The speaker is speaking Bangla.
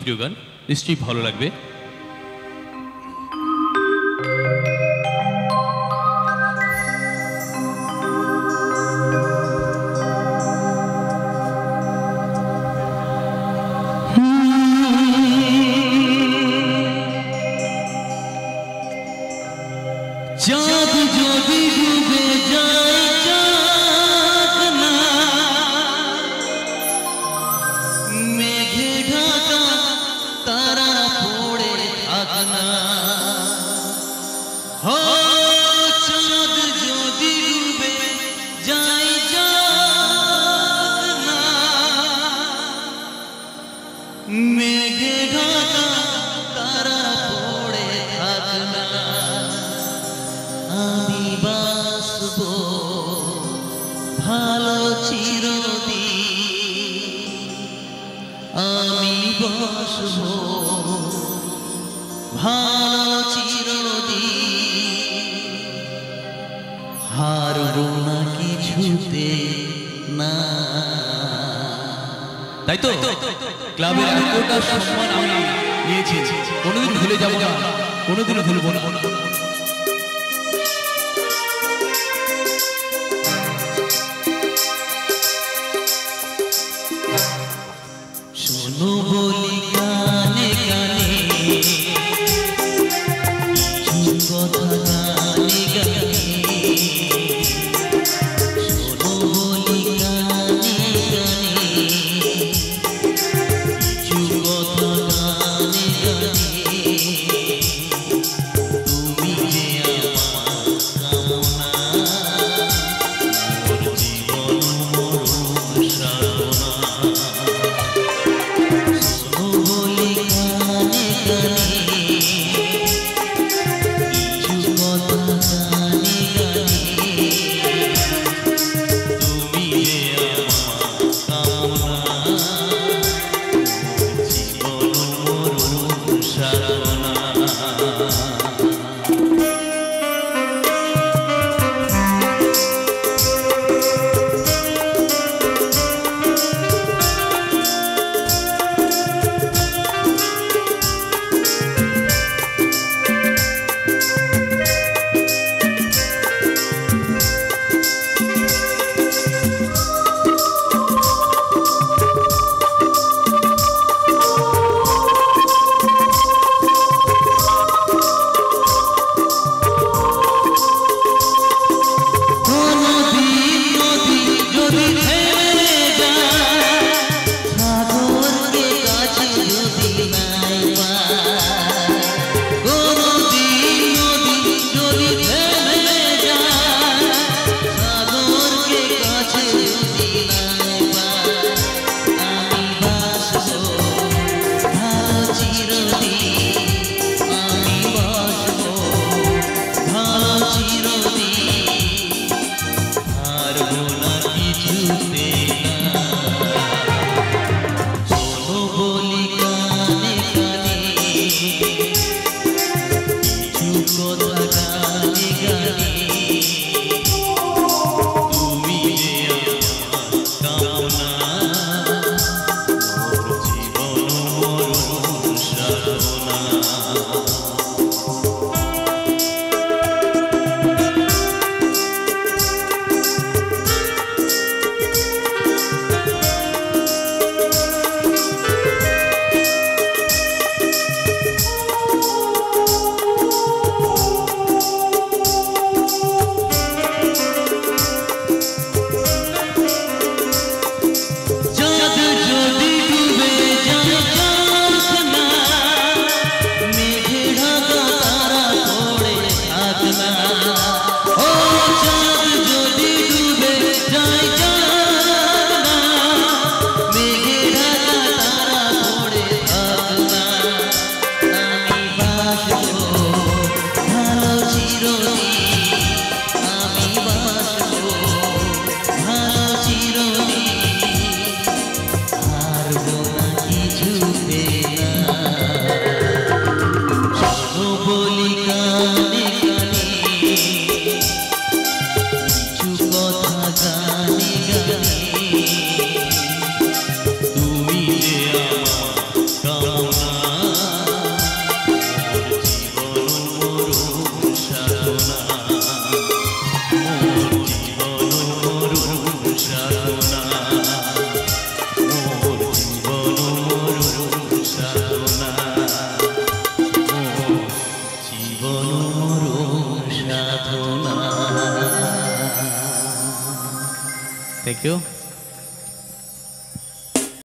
প্রিয় গান নিশ্চয়ই ভালো লাগবে। চাঁদ যদি ডুবে যায় চাঁদ না, মেঘে ঢাকা তারা পড়ে থাক না। হো চাঁদ যদি ডুবে যায় চাঁদ না, মেঘে ঢাকা তারা পড়ে থাক না। আমি বাসব ভালো চিরদিন, আমি বাসব ভালো চিরদিন, হারব না কিছুতে না। তাই তো ক্লাবের এতটা সম্মান আমি নিয়েছি, কোনোদিন ভুলে যাব না, কোনোদিনও ভুলব না। শোনো বলি গানে গানে কিছু কথা, গানে গানে শোনো বলি গানে গানে কিছু কথা, গানে গানে তুমি যে আমার কামনা, মোর জীবন মরণ সাধনা। মেঘে থ্যাংক ইউ।